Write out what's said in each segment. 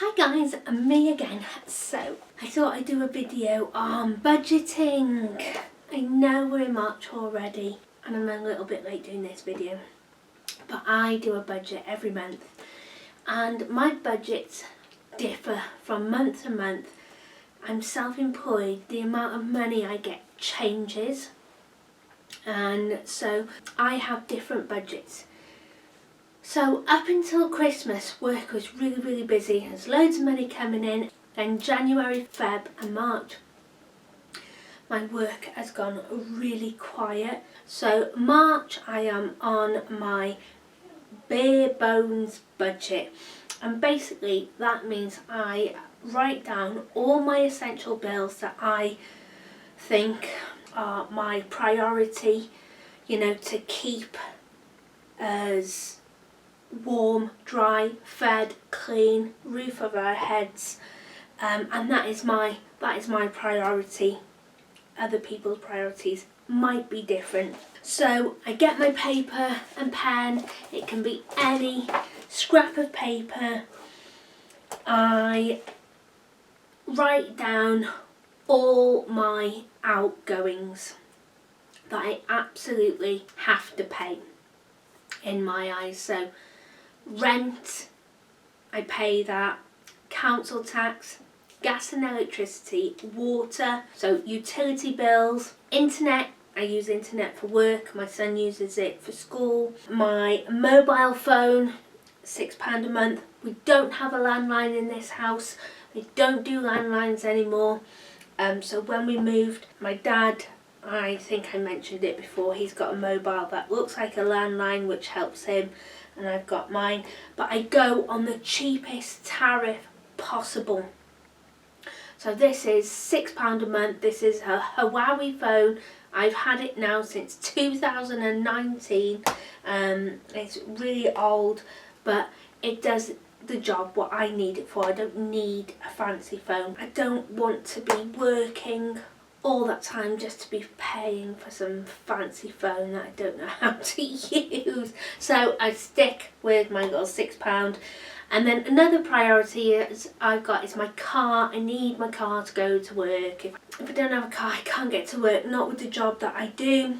Hi guys, me again. So I thought I'd do a video on budgeting. I know we're in March already and I'm a little bit late doing this video, but I do a budget every month and my budgets differ from month to month. I'm self-employed, the amount of money I get changes, and so I have different budgets. So up until Christmas, work was really busy. There's loads of money coming in. Then January, Feb and March, my work has gone really quiet. So March I am on my bare bones budget. And basically that means I write down all my essential bills that I think are my priority, you know, to keep us warm, dry, fed, clean, roof over our heads, and that is my priority. Other people's priorities might be different. So I get my paper and pen. It can be any scrap of paper. I write down all my outgoings that I absolutely have to pay in my eyes. So rent, I pay that, council tax, gas and electricity, water, so utility bills, internet, I use internet for work, my son uses it for school, my mobile phone, £6 a month. We don't have a landline in this house, they don't do landlines anymore, so when we moved, my dad, I think I mentioned it before, he's got a mobile that looks like a landline which helps him, and I've got mine, but I go on the cheapest tariff possible. So this is £6 a month. This is a Huawei phone. I've had it now since 2019. It's really old, but it does the job what I need it for. I don't need a fancy phone. I don't want to be working all that time just to be paying for some fancy phone that I don't know how to use. So I stick with my little £6. And then another priority I've got is my car. I need my car to go to work. If I don't have a car, I can't get to work, not with the job that I do.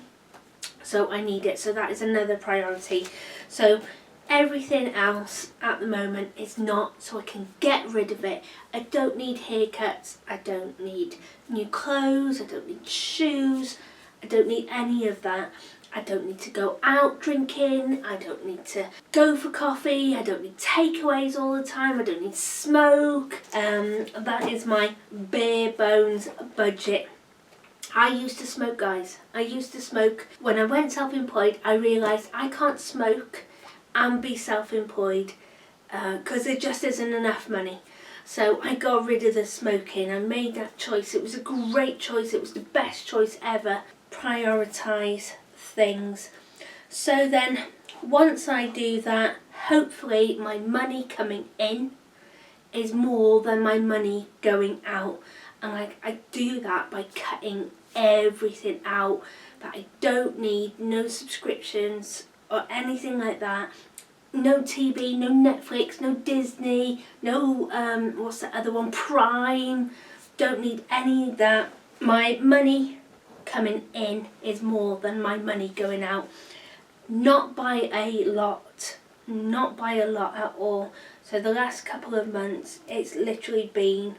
So I need it. So that is another priority. So everything else at the moment is not, so I can get rid of it. I don't need haircuts, I don't need new clothes, I don't need shoes, I don't need any of that. I don't need to go out drinking, I don't need to go for coffee, I don't need takeaways all the time, I don't need smoke. That is my bare bones budget. I used to smoke, guys. I used to smoke. When I went self-employed, I realised I can't smoke and be self-employed because there just isn't enough money. So I got rid of the smoking. I made that choice. It was a great choice. It was the best choice ever. Prioritise things. So then once I do that, hopefully my money coming in is more than my money going out. And I do that by cutting everything out that I don't need. No subscriptions or anything like that. No TV, no Netflix, no Disney, no what's the other one, Prime. Don't need any of that. My money coming in is more than my money going out. Not by a lot, not by a lot at all. So the last couple of months it's literally been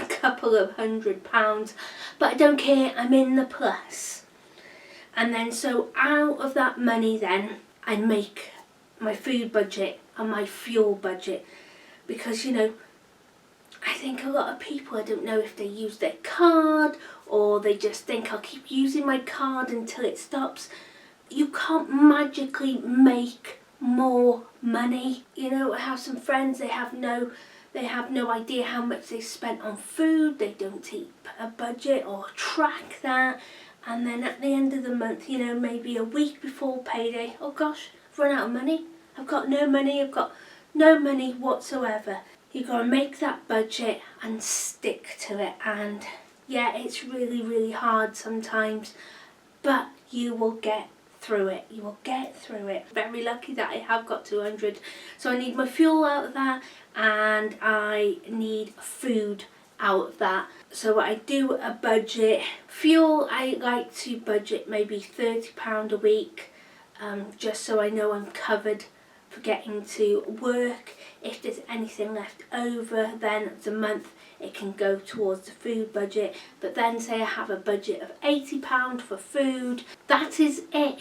a couple of £100, but I don't care, I'm in the plus. And then so out of that money then I make my food budget and my fuel budget, because you know, I think a lot of people, I don't know if they use their card or they just think I'll keep using my card until it stops. You can't magically make more money. You know, I have some friends, they have no idea how much they spent on food. They don't keep a budget or track that. And then at the end of the month, you know, maybe a week before payday, oh gosh, I've run out of money. I've got no money. I've got no money whatsoever. You've got to make that budget and stick to it. And yeah, it's really hard sometimes, but you will get through it. You will get through it. Very lucky that I have got 200. So I need my fuel out of that, and I need food out of that. So I do a budget. Fuel, I like to budget maybe £30 a week, just so I know I'm covered for getting to work. If there's anything left over, then the month it can go towards the food budget. But then say I have a budget of £80 for food, that is it.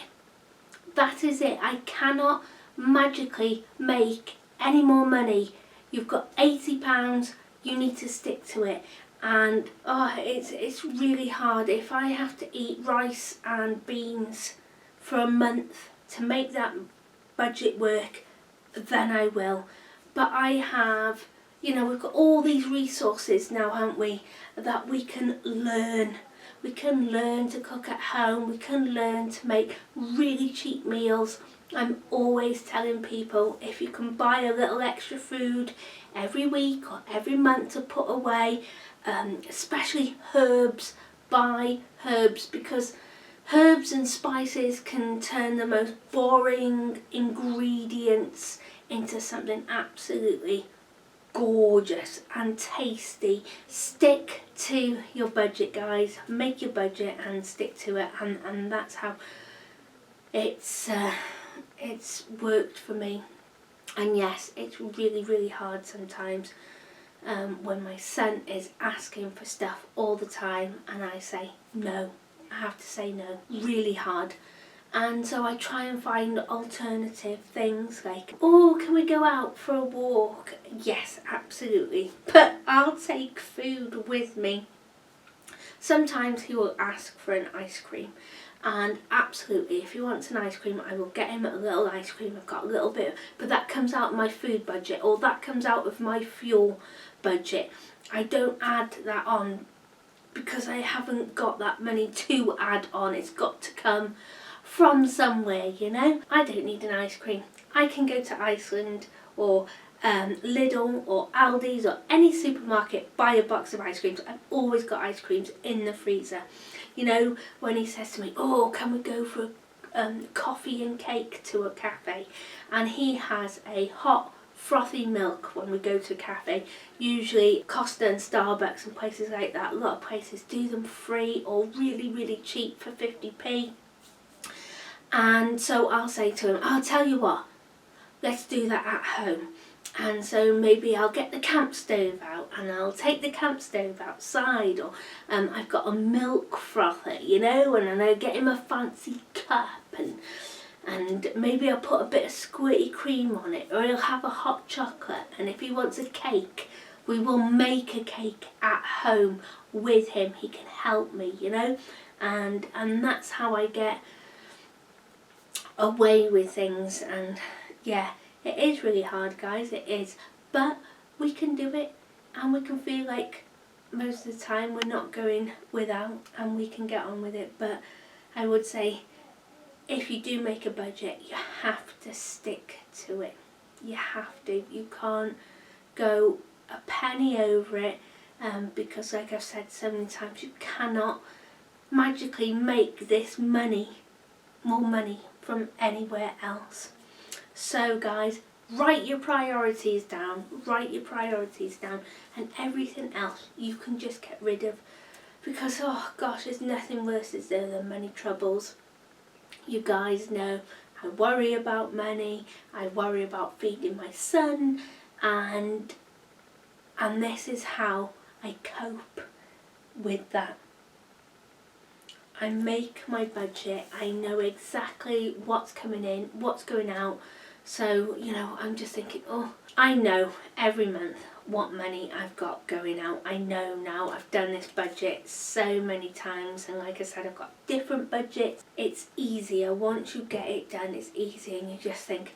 That is it. I cannot magically make any more money. You've got £80, you need to stick to it. And it's really hard. If I have to eat rice and beans for a month to make that budget work, then I will. But I have, we've got all these resources now, haven't we, that we can learn. We can learn to cook at home. We can learn to make really cheap meals. I'm always telling people, if you can buy a little extra food every week or every month to put away, especially herbs, buy herbs, because herbs and spices can turn the most boring ingredients into something absolutely gorgeous and tasty. Stick to your budget, guys. Make your budget and stick to it, and that's how it's worked for me. And yes, it's really, really hard sometimes when my son is asking for stuff all the time and I say no. I have to say no. Really hard. And so I try and find alternative things like, oh, can we go out for a walk? Yes, absolutely. But I'll take food with me. Sometimes he will ask for an ice cream. And absolutely, if he wants an ice cream, I will get him a little ice cream. I've got a little bit, but that comes out of my food budget, or that comes out of my fuel budget. I don't add that on because I haven't got that money to add on. It's got to come from somewhere, I don't need an ice cream. I can go to Iceland or Lidl or Aldi's or any supermarket, buy a box of ice creams. I've always got ice creams in the freezer. When he says to me, oh, can we go for coffee and cake to a cafe? And he has a hot frothy milk when we go to a cafe. Usually Costa and Starbucks and places like that, a lot of places do them free or really, really cheap for 50p. And so I'll say to him, I'll tell you what, let's do that at home. And so maybe I'll get the camp stove out and I'll take the camp stove outside, or I've got a milk frother, and I'll get him a fancy cup, and maybe I'll put a bit of squirty cream on it, or he'll have a hot chocolate. And if he wants a cake, we will make a cake at home with him. He can help me, and that's how I get away with things. And yeah, it is really hard, guys, it is, but we can do it, and we can feel like most of the time we're not going without, and we can get on with it. But I would say, if you do make a budget, you have to stick to it. You have to. You can't go a penny over it, because like I've said so many times, you cannot magically make this money, more money, from anywhere else. So guys, write your priorities down, and everything else you can just get rid of, because oh gosh, there's nothing worse than money troubles. You guys know I worry about money, I worry about feeding my son, and this is how I cope with that. I make my budget, I know exactly what's coming in, what's going out. So, I'm just thinking, oh, I know every month what money I've got going out. I know now. I've done this budget so many times, and like I said, I've got different budgets. It's easier. Once you get it done, it's easy, and you just think,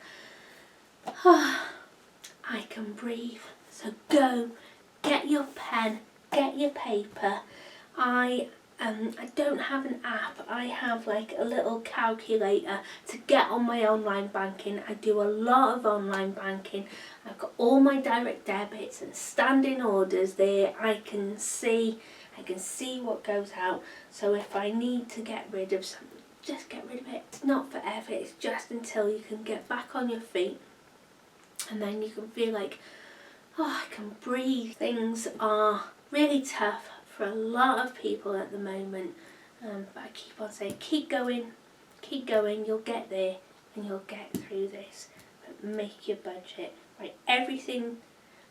oh, I can breathe. So go, get your pen, get your paper. I don't have an app. I have like a little calculator to get on my online banking. I do a lot of online banking. I've got all my direct debits and standing orders there. I can see what goes out. So if I need to get rid of some just get rid of it. It's not forever, it's just until you can get back on your feet and then you can feel like, oh, I can breathe. Things are really tough for a lot of people at the moment, but I keep on saying keep going, you'll get there and you'll get through this. But make your budget, write everything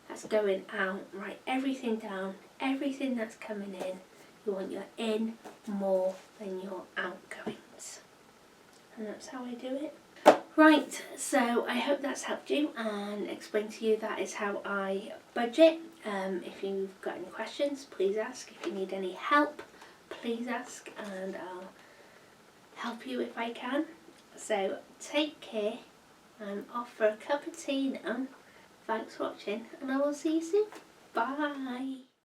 that's going out, write everything down, everything that's coming in. You want your in more than your outgoings, and that's how I do it. Right, so I hope that's helped you and explained to you that is how I budget. If you've got any questions, please ask. If you need any help, please ask and I'll help you if I can. So take care. I'm off for a cup of tea now. Thanks for watching and I will see you soon. Bye.